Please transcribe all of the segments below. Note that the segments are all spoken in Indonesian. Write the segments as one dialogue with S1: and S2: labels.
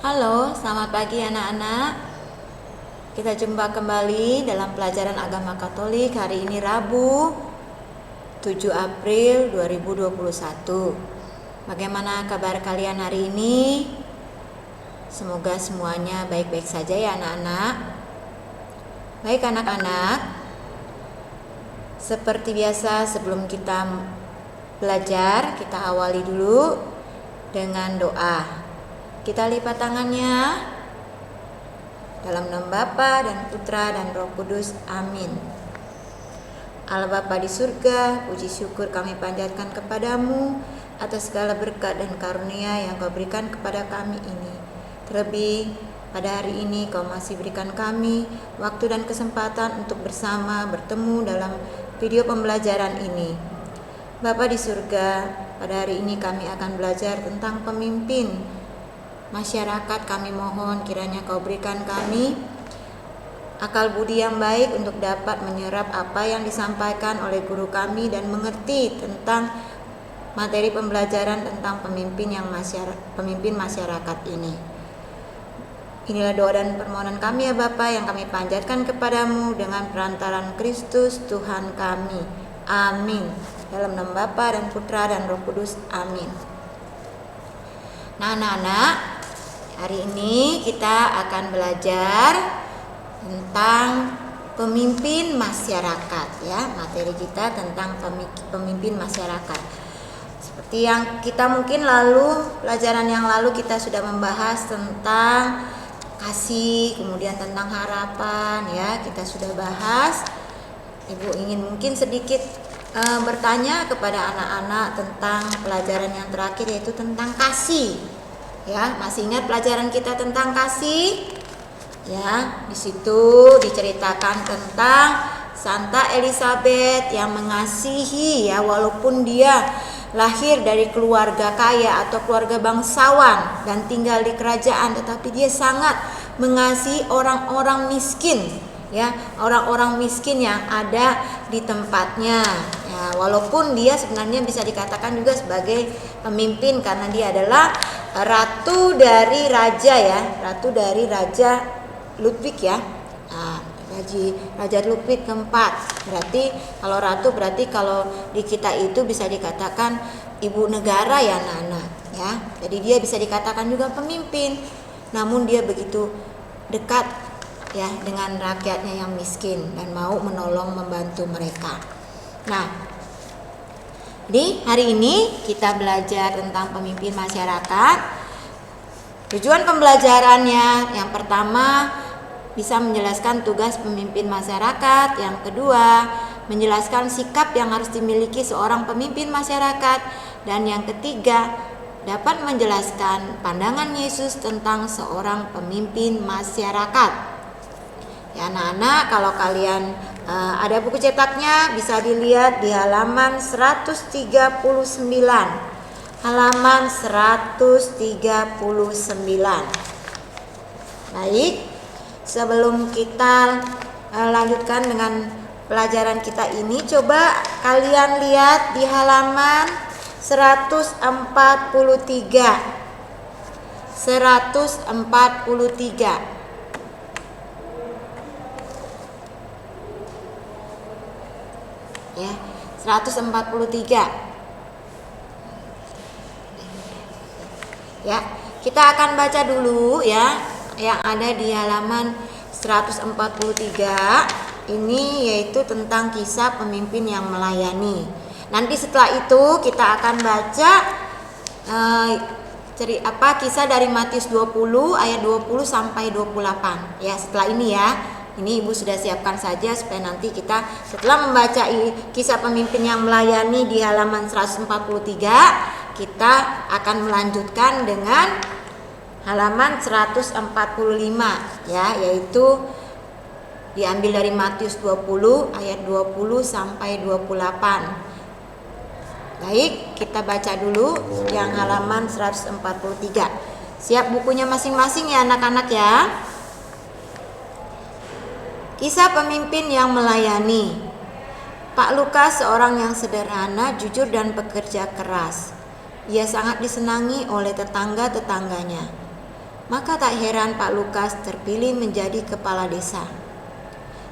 S1: Halo, selamat pagi anak-anak. Kita jumpa kembali dalam pelajaran agama Katolik hari ini Rabu 7 April 2021. Bagaimana kabar kalian hari ini? Semoga semuanya baik-baik saja ya anak-anak. Baik anak-anak, seperti biasa sebelum kita belajar, kita awali dulu dengan doa. Kita lipat tangannya dalam nama Bapa dan Putra dan Roh Kudus. Amin. Allah Bapa di surga, puji syukur kami panjatkan kepadamu atas segala berkat dan karunia yang kau berikan kepada kami ini. Terlebih pada hari ini kau masih berikan kami waktu dan kesempatan untuk bersama bertemu dalam video pembelajaran ini. Bapa di surga, pada hari ini kami akan belajar tentang pemimpin masyarakat. Kami mohon kiranya kau berikan kami akal budi yang baik untuk dapat menyerap apa yang disampaikan oleh guru kami dan mengerti tentang materi pembelajaran tentang pemimpin masyarakat ini. Inilah doa dan permohonan kami ya Bapa yang kami panjatkan kepadamu dengan perantaran Kristus Tuhan kami. Amin. Dalam nama Bapa dan Putra dan Roh Kudus. Amin. Nah anak-anak, hari ini kita akan belajar tentang pemimpin masyarakat ya. Materi kita tentang pemimpin masyarakat. Seperti yang kita mungkin pelajaran yang lalu kita sudah membahas tentang kasih, kemudian tentang harapan ya. Kita sudah bahas. Ibu ingin mungkin sedikit bertanya kepada anak-anak tentang pelajaran yang terakhir, yaitu tentang kasih. Ya, masih ingat pelajaran kita tentang kasih? Ya, di situ diceritakan tentang Santa Elizabeth yang mengasihi ya, walaupun dia lahir dari keluarga kaya atau keluarga bangsawan dan tinggal di kerajaan, tetapi dia sangat mengasihi orang-orang miskin. Ya, orang-orang miskin yang ada di tempatnya. Ya, walaupun dia sebenarnya bisa dikatakan juga sebagai pemimpin karena dia adalah ratu dari Raja Ludwig ya. Nah, Raja Ludwig keempat. Berarti kalau ratu berarti kalau di kita itu bisa dikatakan ibu negara ya Nana ya. Jadi dia bisa dikatakan juga pemimpin. Namun dia begitu dekat ya dengan rakyatnya yang miskin dan mau menolong membantu mereka. Nah, di hari ini kita belajar tentang pemimpin masyarakat. Tujuan pembelajarannya yang pertama bisa menjelaskan tugas pemimpin masyarakat, yang kedua menjelaskan sikap yang harus dimiliki seorang pemimpin masyarakat, dan yang ketiga dapat menjelaskan pandangan Yesus tentang seorang pemimpin masyarakat. Ya anak-anak, kalau kalian ada buku cetaknya bisa dilihat di halaman 139. Halaman 139. Baik, sebelum kita lanjutkan dengan pelajaran kita ini, coba kalian lihat di halaman 143. 143. Ya, 143. Ya, kita akan baca dulu ya yang ada di halaman 143. Ini yaitu tentang kisah pemimpin yang melayani. Nanti setelah itu kita akan baca kisah dari Matius 20 ayat 20 sampai 28. Ya, setelah ini ya. Ini Ibu sudah siapkan saja supaya nanti kita setelah membaca kisah pemimpin yang melayani di halaman 143, kita akan melanjutkan dengan halaman 145 ya, yaitu diambil dari Matius 20 ayat 20 sampai 28. Baik, kita baca dulu yang halaman 143. Siap bukunya masing-masing ya anak-anak ya. Kisah pemimpin yang melayani. Pak Lukas seorang yang sederhana, jujur dan pekerja keras. Ia sangat disenangi oleh tetangga-tetangganya. Maka tak heran Pak Lukas terpilih menjadi kepala desa.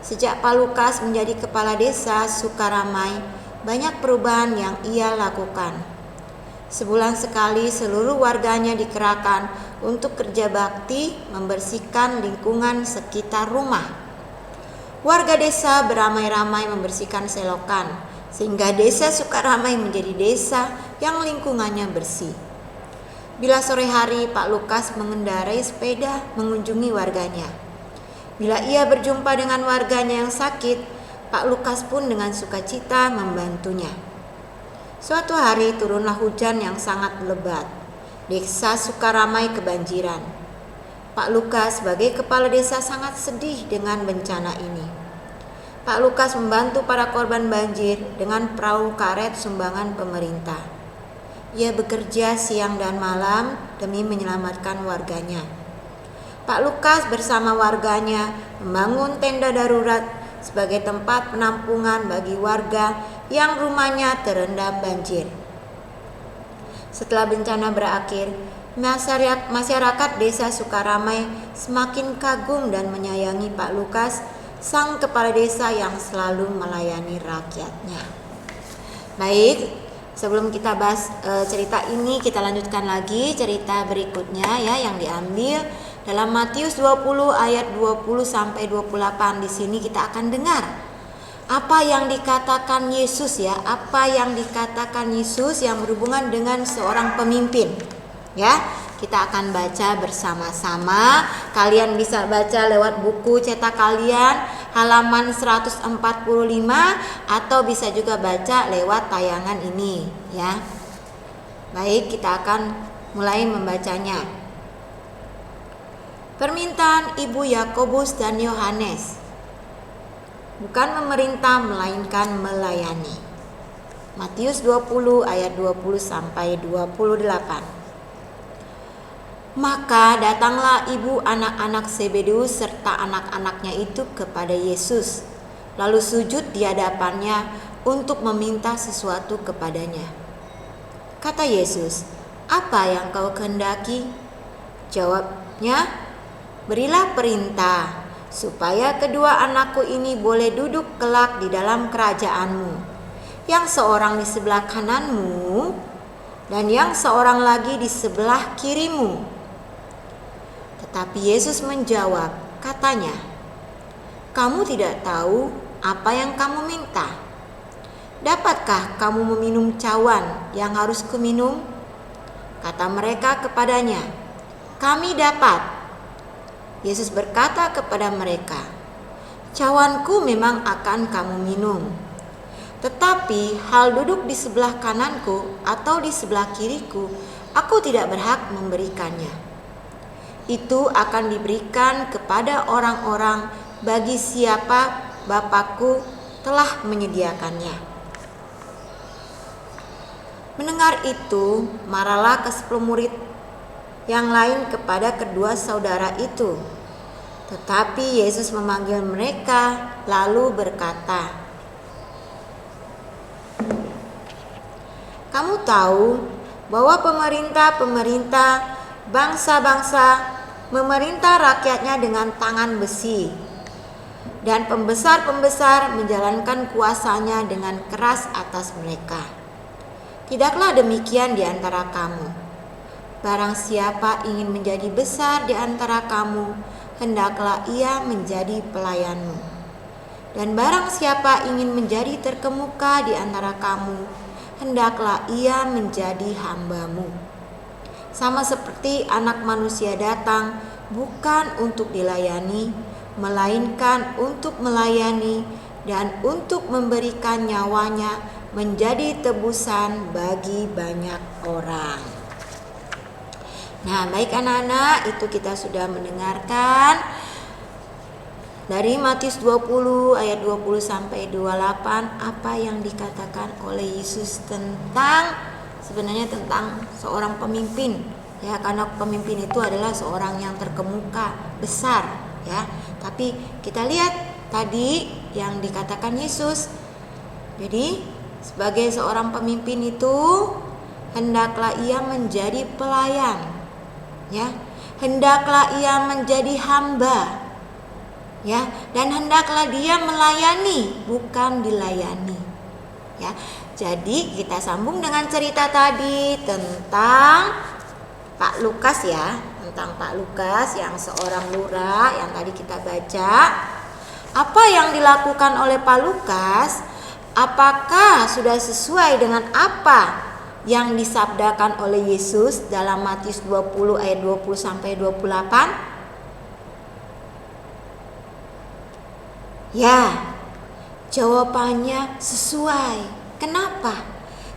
S1: Sejak Pak Lukas menjadi kepala desa Sukaramai, banyak perubahan yang ia lakukan. Sebulan sekali seluruh warganya dikerahkan untuk kerja bakti membersihkan lingkungan sekitar rumah. Warga desa beramai-ramai membersihkan selokan, sehingga desa Sukaramai menjadi desa yang lingkungannya bersih. Bila sore hari Pak Lukas mengendarai sepeda mengunjungi warganya. Bila ia berjumpa dengan warganya yang sakit, Pak Lukas pun dengan sukacita membantunya. Suatu hari turunlah hujan yang sangat lebat. Desa Sukaramai kebanjiran. Pak Lukas sebagai kepala desa sangat sedih dengan bencana ini. Pak Lukas membantu para korban banjir dengan perahu karet sumbangan pemerintah. Ia bekerja siang dan malam demi menyelamatkan warganya. Pak Lukas bersama warganya membangun tenda darurat sebagai tempat penampungan bagi warga yang rumahnya terendam banjir. Setelah bencana berakhir, masyarakat desa Sukaramai semakin kagum dan menyayangi Pak Lukas, sang kepala desa yang selalu melayani rakyatnya. Baik, sebelum kita bahas cerita ini, kita lanjutkan lagi cerita berikutnya ya, yang diambil dalam Matius 20 ayat 20 sampai 28. Di sini kita akan dengar apa yang dikatakan Yesus ya, apa yang dikatakan Yesus yang berhubungan dengan seorang pemimpin. Ya, kita akan baca bersama-sama. Kalian bisa baca lewat buku cetak kalian halaman 145 atau bisa juga baca lewat tayangan ini ya. Baik, kita akan mulai membacanya. Permintaan Ibu Yakobus dan Yohanes. Bukan memerintah melainkan melayani. Matius 20 ayat 20 sampai 28. Maka datanglah ibu anak-anak Zebedeus serta anak-anaknya itu kepada Yesus, lalu sujud di hadapannya untuk meminta sesuatu kepadanya. Kata Yesus, "Apa yang kau kehendaki?" Jawabnya, "Berilah perintah supaya kedua anakku ini boleh duduk kelak di dalam kerajaanmu, yang seorang di sebelah kananmu dan yang seorang lagi di sebelah kirimu." Tetapi Yesus menjawab, katanya, "Kamu tidak tahu apa yang kamu minta. Dapatkah kamu meminum cawan yang harus kuminum?" Kata mereka kepadanya, "Kami dapat." Yesus berkata kepada mereka, "Cawanku memang akan kamu minum. Tetapi hal duduk di sebelah kananku atau di sebelah kiriku, aku tidak berhak memberikannya. Itu akan diberikan kepada orang-orang bagi siapa Bapakku telah menyediakannya." Mendengar itu, marahlah ke-10 murid yang lain kepada kedua saudara itu. Tetapi Yesus memanggil mereka lalu berkata, "Kamu tahu bahwa pemerintah bangsa-bangsa memerintah rakyatnya dengan tangan besi, dan pembesar-pembesar menjalankan kuasanya dengan keras atas mereka. Tidaklah demikian di antara kamu. Barang siapa ingin menjadi besar di antara kamu, hendaklah ia menjadi pelayanmu. Dan barang siapa ingin menjadi terkemuka di antara kamu, hendaklah ia menjadi hambamu. Sama seperti Anak Manusia datang bukan untuk dilayani, melainkan untuk melayani dan untuk memberikan nyawanya menjadi tebusan bagi banyak orang." Nah, baik anak-anak, itu kita sudah mendengarkan dari Matius 20 ayat 20 sampai 28 apa yang dikatakan oleh Yesus tentang sebenarnya tentang seorang pemimpin ya, karena pemimpin itu adalah seorang yang terkemuka, besar ya. Tapi kita lihat tadi yang dikatakan Yesus. Jadi sebagai seorang pemimpin itu hendaklah ia menjadi pelayan. ya. Hendaklah ia menjadi hamba, ya, dan hendaklah dia melayani, bukan dilayani, ya. Jadi kita sambung dengan cerita tadi tentang Pak Lukas, ya, tentang Pak Lukas yang seorang lurah yang tadi kita baca. Apa yang dilakukan oleh Pak Lukas? Apakah sudah sesuai dengan apa yang disabdakan oleh Yesus dalam Matius 20 ayat 20 sampai 28? Ya, jawabannya sesuai. Kenapa?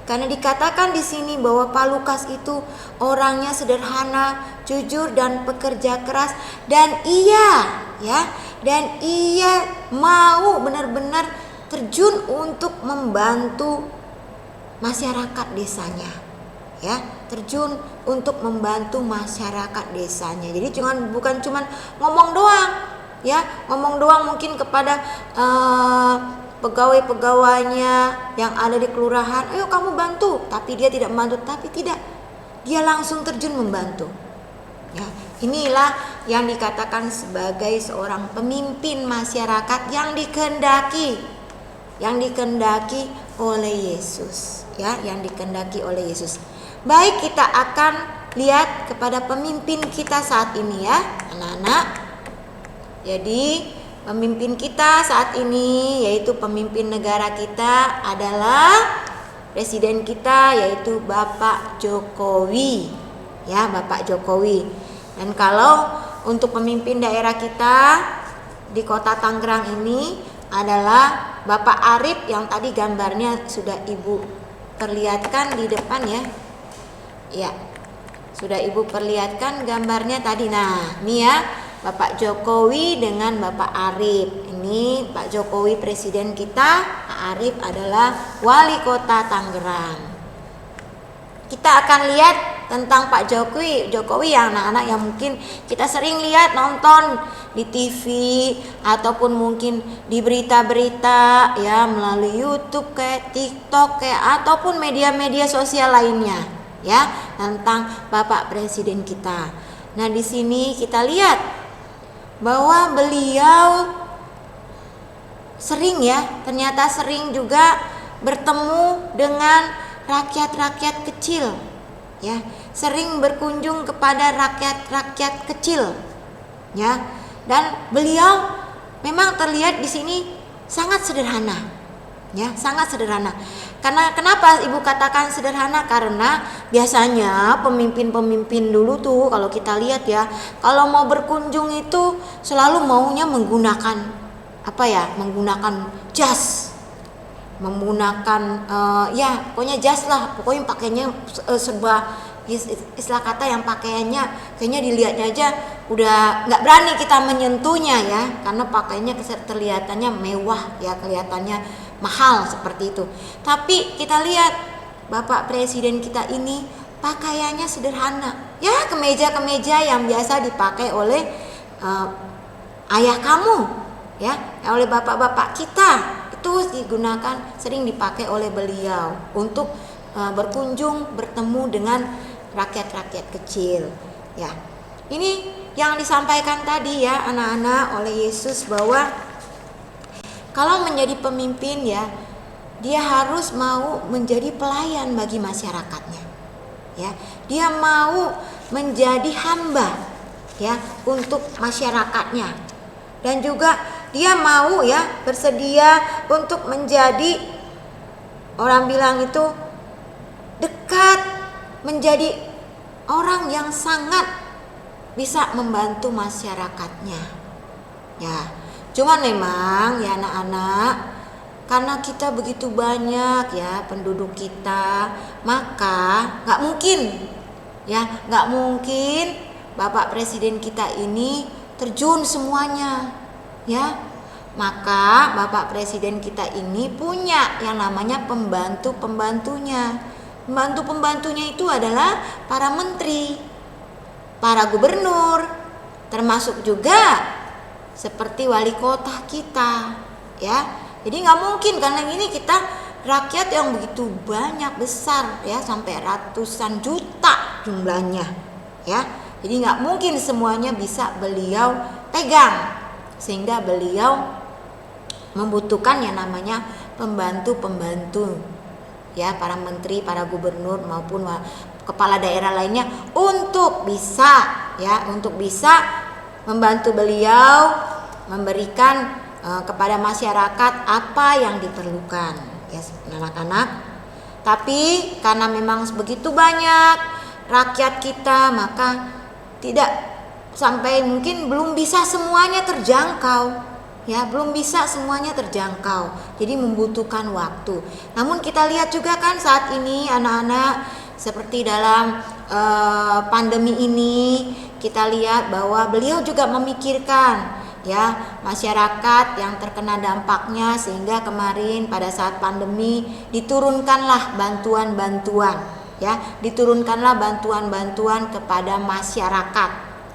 S1: Karena dikatakan di sini bahwa Pak Lukas itu orangnya sederhana, jujur dan pekerja keras, dan ia mau benar-benar terjun untuk membantu masyarakat desanya, ya, terjun untuk membantu masyarakat desanya. Jadi bukan cuman ngomong doang, ya, ngomong doang mungkin kepada pegawai-pegawainya yang ada di kelurahan, ayo kamu bantu, tapi dia tidak membantu, tapi tidak, dia langsung terjun membantu. Ya, inilah yang dikatakan sebagai seorang pemimpin masyarakat yang dikehendaki oleh Yesus, ya, yang dikehendaki oleh Yesus. Baik, kita akan lihat kepada pemimpin kita saat ini, ya, anak-anak. Jadi pemimpin kita saat ini, yaitu pemimpin negara kita, adalah presiden kita, yaitu Bapak Jokowi, ya, Bapak Jokowi. Dan kalau untuk pemimpin daerah kita di Kota Tangerang ini adalah Bapak Arif, yang tadi gambarnya sudah Ibu perlihatkan di depan, ya. Ya, sudah Ibu perlihatkan gambarnya tadi. Nah, ini ya, Bapak Jokowi dengan Bapak Arif. Ini Pak Jokowi presiden kita, Pak Arif adalah wali kota Tangerang. Kita akan lihat tentang Pak Jokowi yang anak-anak yang mungkin kita sering lihat nonton di TV ataupun mungkin di berita-berita, ya, melalui YouTube kayak TikTok kayak ataupun media-media sosial lainnya, ya, tentang Bapak presiden kita. Nah, di sini kita lihat bahwa beliau ternyata sering juga bertemu dengan rakyat-rakyat kecil, ya, sering berkunjung kepada rakyat-rakyat kecil, ya, dan beliau memang terlihat di sini sangat sederhana, ya, sangat sederhana. Karena kenapa Ibu katakan sederhana? Karena biasanya pemimpin-pemimpin dulu tuh kalau kita lihat, ya, kalau mau berkunjung itu selalu maunya menggunakan menggunakan jas, menggunakan ya pokoknya jas lah, pokoknya pakainya serba, istilah kata yang pakaiannya kayaknya dilihatnya aja udah nggak berani kita menyentuhnya, ya, karena pakaiannya kelihatannya mewah, ya, kelihatannya mahal seperti itu. Tapi kita lihat Bapak presiden kita ini pakaiannya sederhana, ya, kemeja-kemeja yang biasa dipakai oleh ayah kamu, ya, oleh bapak-bapak kita, itu sering dipakai oleh beliau untuk berkunjung, bertemu dengan rakyat-rakyat kecil, ya. Ini yang disampaikan tadi, ya, anak-anak, oleh Yesus bahwa kalau menjadi pemimpin, ya, dia harus mau menjadi pelayan bagi masyarakatnya, ya. Dia mau menjadi hamba, ya, untuk masyarakatnya, dan juga dia mau, ya, bersedia untuk menjadi, orang bilang itu, dekat, menjadi orang yang sangat bisa membantu masyarakatnya, ya. Cuman memang, ya, anak-anak, karena kita begitu banyak, ya, penduduk kita, maka nggak mungkin Bapak presiden kita ini terjun semuanya, ya. Maka Bapak presiden kita ini punya yang namanya pembantunya. Pembantunya itu adalah para menteri, para gubernur, termasuk juga seperti wali kota kita, ya. Jadi nggak mungkin, karena ini kita rakyat yang begitu banyak, besar, ya, sampai ratusan juta jumlahnya, ya. Jadi nggak mungkin semuanya bisa beliau pegang, sehingga beliau membutuhkan yang namanya pembantu-pembantu, ya, para menteri, para gubernur maupun kepala daerah lainnya untuk bisa membantu beliau memberikan kepada masyarakat apa yang diperlukan, ya anak-anak. Tapi karena memang begitu banyak rakyat kita, maka tidak sampai, mungkin belum bisa semuanya terjangkau, ya, belum bisa semuanya terjangkau. Jadi membutuhkan waktu. Namun kita lihat juga kan saat ini anak-anak, seperti dalam pandemi ini, kita lihat bahwa beliau juga memikirkan, ya, masyarakat yang terkena dampaknya, sehingga kemarin pada saat pandemi diturunkanlah bantuan-bantuan, ya, diturunkanlah bantuan-bantuan kepada masyarakat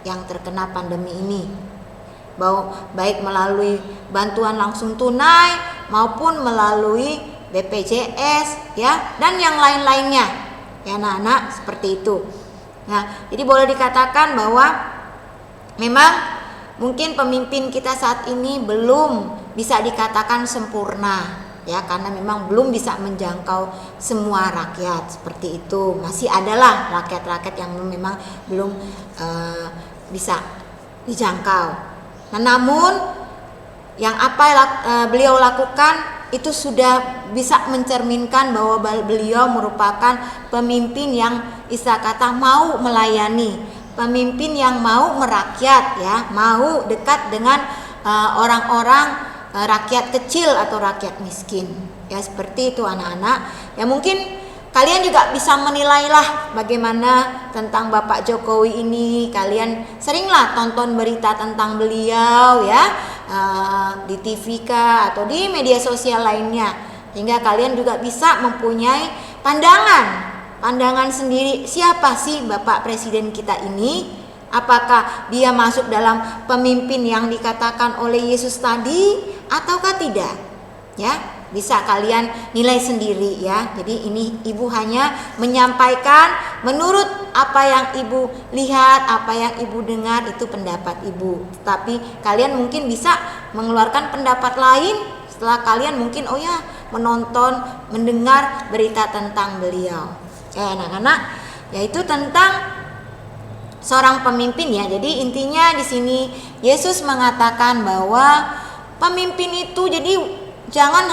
S1: yang terkena pandemi ini, baik melalui bantuan langsung tunai maupun melalui BPJS, ya, dan yang lain-lainnya, ya anak-anak, seperti itu. Nah, jadi boleh dikatakan bahwa memang mungkin pemimpin kita saat ini belum bisa dikatakan sempurna, ya, karena memang belum bisa menjangkau semua rakyat, seperti itu. Masih adalah rakyat-rakyat yang memang belum bisa dijangkau. Nah, namun yang beliau lakukan itu sudah bisa mencerminkan bahwa beliau merupakan pemimpin yang istilah kata mau melayani, pemimpin yang mau merakyat, ya, mau dekat dengan orang-orang rakyat kecil atau rakyat miskin, ya, seperti itu anak-anak. Ya, mungkin kalian juga bisa menilailah bagaimana tentang Bapak Jokowi ini. Kalian seringlah tonton berita tentang beliau, ya, di TV atau di media sosial lainnya, sehingga kalian juga bisa mempunyai pandangan sendiri, siapa sih Bapak Presiden kita ini? Apakah dia masuk dalam pemimpin yang dikatakan oleh Yesus tadi ataukah tidak? Ya, bisa kalian nilai sendiri, ya. Jadi ini ibu hanya menyampaikan menurut apa yang ibu lihat, apa yang ibu dengar, itu pendapat ibu. Tapi kalian mungkin bisa mengeluarkan pendapat lain setelah kalian mungkin menonton, mendengar berita tentang beliau. Anak-anak, yaitu tentang seorang pemimpin, ya. Jadi intinya di sini Yesus mengatakan bahwa pemimpin itu, jadi jangan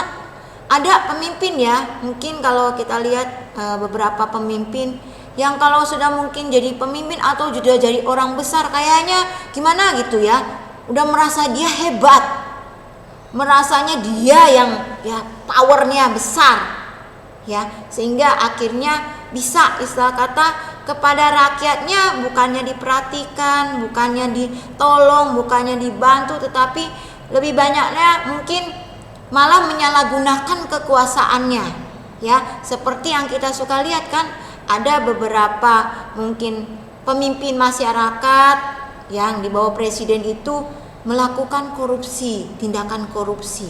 S1: ada pemimpin, ya. Mungkin kalau kita lihat beberapa pemimpin yang kalau sudah mungkin jadi pemimpin atau sudah jadi orang besar, kayaknya gimana gitu, ya. Udah merasa dia hebat, merasanya dia yang, ya, powernya besar, ya, sehingga akhirnya bisa istilah kata kepada rakyatnya bukannya diperhatikan, bukannya ditolong, bukannya dibantu, tetapi lebih banyaknya mungkin malah menyalahgunakan kekuasaannya, ya, seperti yang kita suka lihat kan, ada beberapa mungkin pemimpin masyarakat yang di bawah presiden itu melakukan korupsi, tindakan korupsi.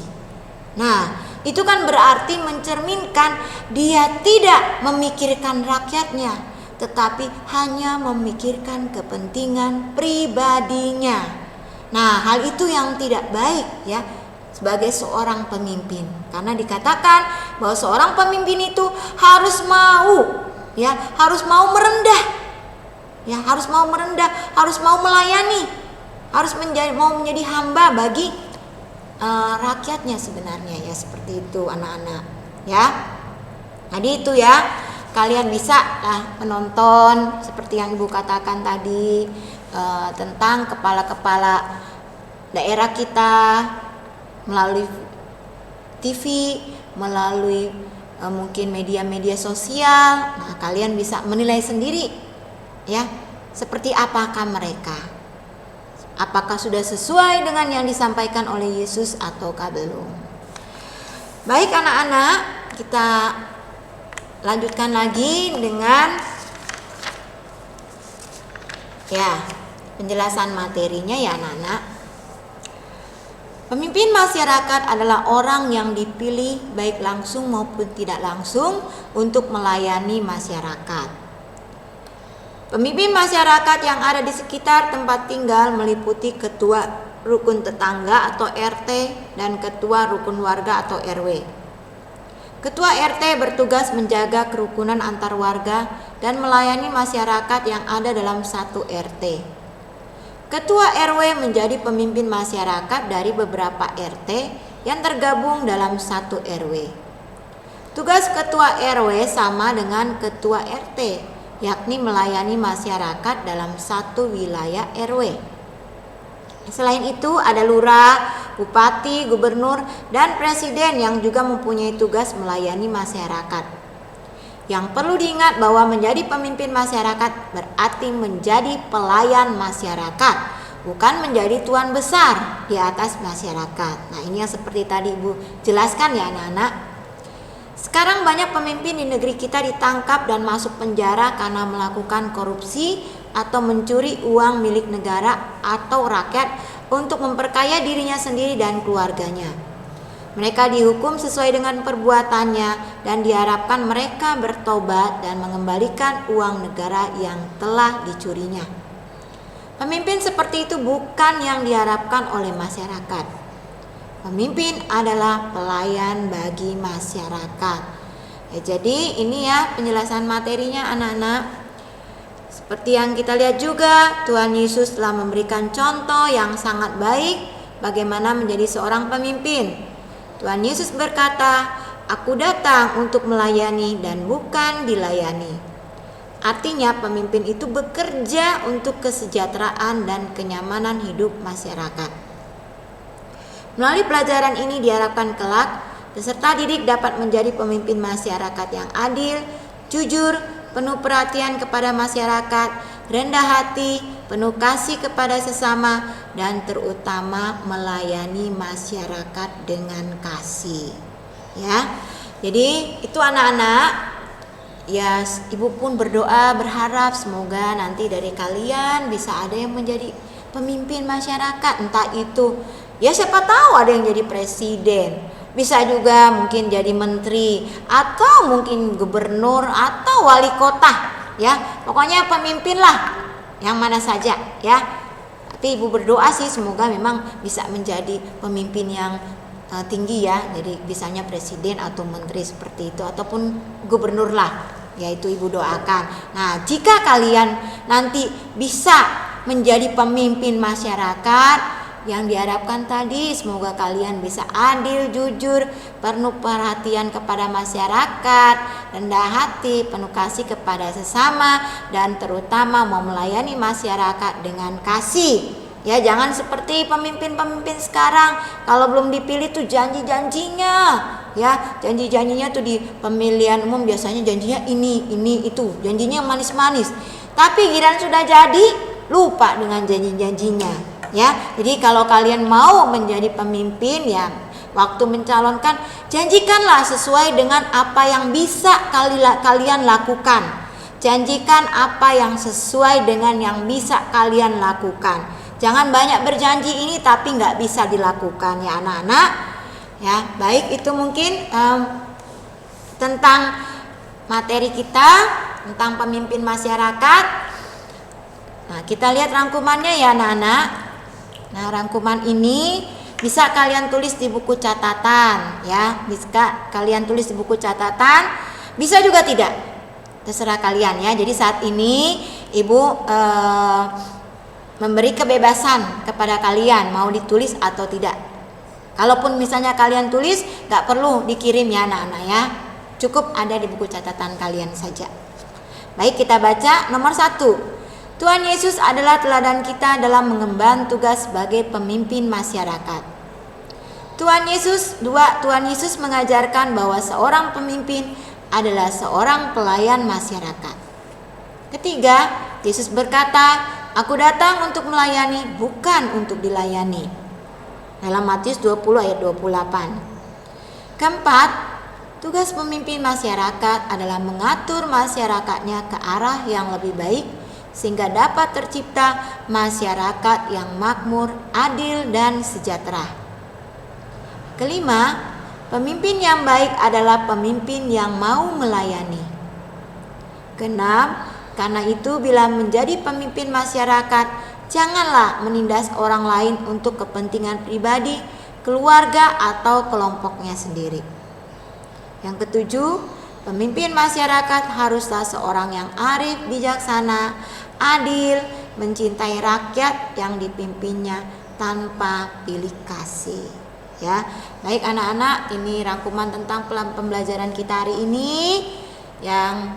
S1: Nah, itu kan berarti mencerminkan dia tidak memikirkan rakyatnya, tetapi hanya memikirkan kepentingan pribadinya. Nah, hal itu yang tidak baik, ya, sebagai seorang pemimpin. Karena dikatakan bahwa seorang pemimpin itu harus mau, ya, harus mau merendah, ya, harus mau merendah, harus mau melayani, harus mau menjadi hamba bagi rakyatnya sebenarnya, ya, seperti itu anak-anak, ya. Jadi itu, ya, kalian bisa menonton seperti yang ibu katakan tadi tentang kepala-kepala daerah kita melalui TV, melalui mungkin media-media sosial. Nah, kalian bisa menilai sendiri, ya, seperti apakah mereka. Apakah sudah sesuai dengan yang disampaikan oleh Yesus ataukah belum? Baik anak-anak, kita lanjutkan lagi dengan, ya, penjelasan materinya, ya anak-anak. Pemimpin masyarakat adalah orang yang dipilih baik langsung maupun tidak langsung untuk melayani masyarakat. Pemimpin masyarakat yang ada di sekitar tempat tinggal meliputi ketua rukun tetangga atau RT dan ketua rukun warga atau RW. Ketua RT bertugas menjaga kerukunan antar warga dan melayani masyarakat yang ada dalam satu RT. Ketua RW menjadi pemimpin masyarakat dari beberapa RT yang tergabung dalam satu RW. Tugas ketua RW sama dengan ketua RT, yakni melayani masyarakat dalam satu wilayah RW. Selain itu ada lurah, bupati, gubernur, dan presiden yang juga mempunyai tugas melayani masyarakat. Yang perlu diingat bahwa menjadi pemimpin masyarakat berarti menjadi pelayan masyarakat, bukan menjadi tuan besar di atas masyarakat. Nah, ini yang seperti tadi Ibu jelaskan ya anak-anak. Sekarang banyak pemimpin di negeri kita ditangkap dan masuk penjara karena melakukan korupsi atau mencuri uang milik negara atau rakyat untuk memperkaya dirinya sendiri dan keluarganya. Mereka dihukum sesuai dengan perbuatannya dan diharapkan mereka bertobat dan mengembalikan uang negara yang telah dicurinya. Pemimpin seperti itu bukan yang diharapkan oleh masyarakat. Pemimpin adalah pelayan bagi masyarakat. Ya, jadi ini ya penjelasan materinya anak-anak. Seperti yang kita lihat juga, Tuhan Yesus telah memberikan contoh yang sangat baik bagaimana menjadi seorang pemimpin. Tuhan Yesus berkata, "Aku datang untuk melayani dan bukan dilayani." Artinya pemimpin itu bekerja untuk kesejahteraan dan kenyamanan hidup masyarakat. Melalui pelajaran ini diharapkan kelak peserta didik dapat menjadi pemimpin masyarakat yang adil, jujur, penuh perhatian kepada masyarakat, rendah hati, penuh kasih kepada sesama, dan terutama melayani masyarakat dengan kasih. Ya, jadi itu anak-anak. Ya, Ibu pun berdoa berharap semoga nanti dari kalian bisa ada yang menjadi pemimpin masyarakat, entah itu ya siapa tahu ada yang jadi presiden, bisa juga mungkin jadi menteri atau mungkin gubernur atau wali kota, ya pokoknya pemimpin lah yang mana saja ya. Tapi Ibu berdoa sih semoga memang bisa menjadi pemimpin yang tinggi ya, jadi bisanya presiden atau menteri seperti itu ataupun gubernur lah, yaitu Ibu doakan. Nah, jika kalian nanti bisa menjadi pemimpin masyarakat, yang diharapkan tadi semoga kalian bisa adil, jujur, penuh perhatian kepada masyarakat, rendah hati, penuh kasih kepada sesama, dan terutama mau melayani masyarakat dengan kasih. Ya, jangan seperti pemimpin-pemimpin sekarang kalau belum dipilih tuh janji-janjinya. Ya, janji-janjinya tuh di pemilihan umum biasanya janjinya ini, itu, janjinya yang manis-manis. Tapi giliran sudah jadi lupa dengan janji-janjinya. Ya, jadi kalau kalian mau menjadi pemimpin ya, waktu mencalonkan janjikanlah sesuai dengan apa yang bisa kalian lakukan. Janjikan apa yang sesuai dengan yang bisa kalian lakukan. Jangan banyak berjanji ini tapi nggak bisa dilakukan ya anak-anak. Ya, baik itu mungkin tentang materi kita tentang pemimpin masyarakat. Nah, kita lihat rangkumannya ya anak-anak. Nah, rangkuman ini bisa kalian tulis di buku catatan ya, bisa kalian tulis di buku catatan, bisa juga tidak, terserah kalian ya. Jadi saat ini Ibu memberi kebebasan kepada kalian mau ditulis atau tidak. Kalaupun misalnya kalian tulis, gak perlu dikirim ya anak-anak ya, cukup ada di buku catatan kalian saja. Baik, kita baca nomor 1. Tuhan Yesus adalah teladan kita dalam mengemban tugas sebagai pemimpin masyarakat. Tuhan Yesus mengajarkan bahwa seorang pemimpin adalah seorang pelayan masyarakat. Ketiga, Yesus berkata, "Aku datang untuk melayani, bukan untuk dilayani." Dalam Matius 20 ayat 28. Keempat, tugas pemimpin masyarakat adalah mengatur masyarakatnya ke arah yang lebih baik sehingga dapat tercipta masyarakat yang makmur, adil, dan sejahtera. Kelima, pemimpin yang baik adalah pemimpin yang mau melayani. Keenam, Karena itu bila menjadi pemimpin masyarakat, janganlah menindas orang lain untuk kepentingan pribadi, keluarga atau kelompoknya sendiri. Yang ketujuh, pemimpin masyarakat haruslah seorang yang arif, bijaksana, adil, mencintai rakyat yang dipimpinnya tanpa pilih kasih. Ya, baik anak-anak, ini rangkuman tentang pembelajaran kita hari ini. Yang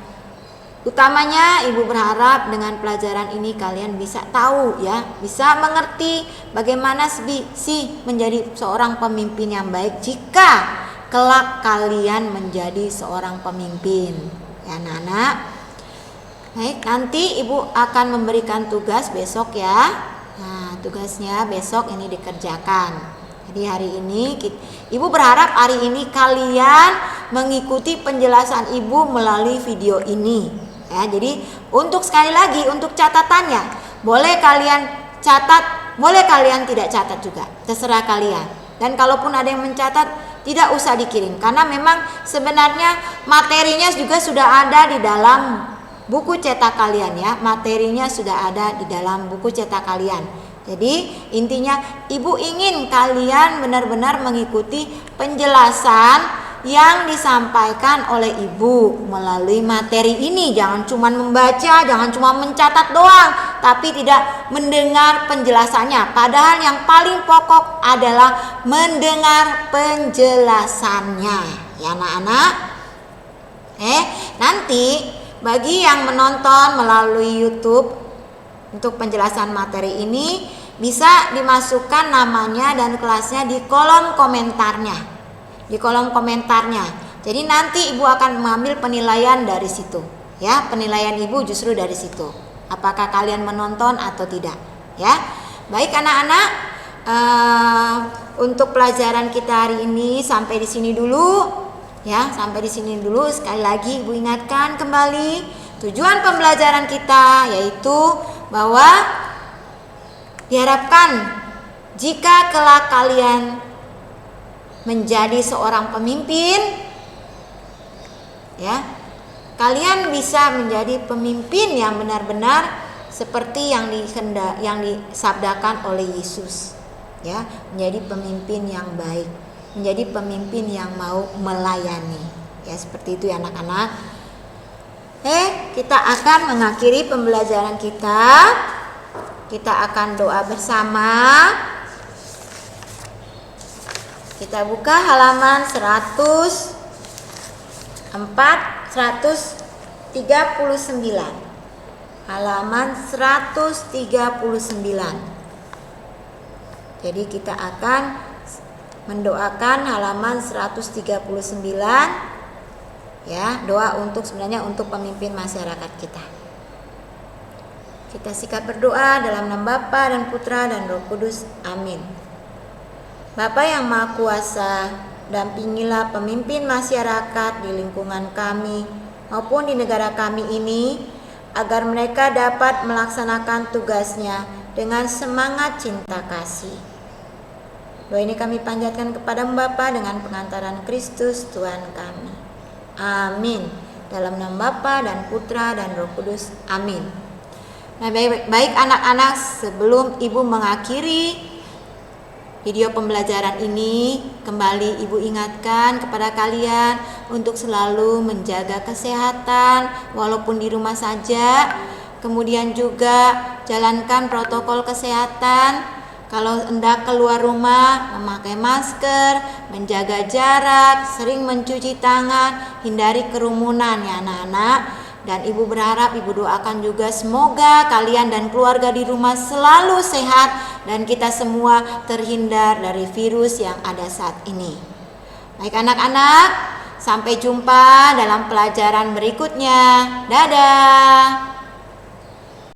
S1: utamanya ibu berharap dengan pelajaran ini kalian bisa tahu ya, bisa mengerti bagaimana sih menjadi seorang pemimpin yang baik jika kelak kalian menjadi seorang pemimpin. Ya anak-anak. Baik, nanti ibu akan memberikan tugas besok ya. Nah, tugasnya besok ini dikerjakan. Jadi hari ini ibu berharap hari ini kalian mengikuti penjelasan ibu melalui video ini. Ya, jadi untuk sekali lagi untuk catatannya, boleh kalian catat, boleh kalian tidak catat juga, terserah kalian. Dan kalaupun ada yang mencatat, tidak usah dikirim karena memang sebenarnya materinya juga sudah ada di dalam buku cetak kalian ya. Materinya sudah ada di dalam buku cetak kalian. Jadi intinya ibu ingin kalian benar-benar mengikuti penjelasan yang disampaikan oleh ibu melalui materi ini. Jangan cuma membaca, jangan cuma mencatat doang, tapi tidak mendengar penjelasannya. Padahal yang paling pokok adalah mendengar penjelasannya. Ya anak-anak. Nanti bagi yang menonton melalui YouTube untuk penjelasan materi ini bisa dimasukkan namanya dan kelasnya di kolom komentarnya. Di kolom komentarnya. Jadi nanti ibu akan mengambil penilaian dari situ. Ya, penilaian ibu justru dari situ. Apakah kalian menonton atau tidak? Ya. Baik anak-anak, untuk pelajaran kita hari ini sampai di sini dulu. Ya, sampai di sini dulu. Sekali lagi ibu ingatkan kembali tujuan pembelajaran kita yaitu bahwa diharapkan jika kelak kalian menjadi seorang pemimpin, ya, kalian bisa menjadi pemimpin yang benar-benar seperti yang disabdakan oleh Yesus, ya, menjadi pemimpin yang baik, menjadi pemimpin yang mau melayani, ya seperti itu ya anak-anak. Kita akan mengakhiri pembelajaran kita. Kita akan doa bersama. Kita buka halaman 139. Halaman 139. Jadi kita akan mendoakan halaman 139. Ya, doa sebenarnya untuk pemimpin masyarakat kita. Kita sikat berdoa dalam nama Bapa dan Putra dan Roh Kudus. Amin. Bapa yang Maha Kuasa, dampingilah pemimpin masyarakat di lingkungan kami maupun di negara kami ini agar mereka dapat melaksanakan tugasnya dengan semangat cinta kasih. Doa ini kami panjatkan kepada Bapa dengan pengantaran Kristus Tuhan kami. Amin. Dalam nama Bapa dan Putra dan Roh Kudus. Amin. Nah, baik anak-anak, sebelum ibu mengakhiri video pembelajaran ini, kembali ibu ingatkan kepada kalian untuk selalu menjaga kesehatan walaupun di rumah saja. Kemudian juga jalankan protokol kesehatan. Kalau hendak keluar rumah, memakai masker, menjaga jarak, sering mencuci tangan, hindari kerumunan ya anak-anak. Dan ibu berharap, ibu doakan juga semoga kalian dan keluarga di rumah selalu sehat dan kita semua terhindar dari virus yang ada saat ini. Baik anak-anak, sampai jumpa dalam pelajaran berikutnya. Dadah.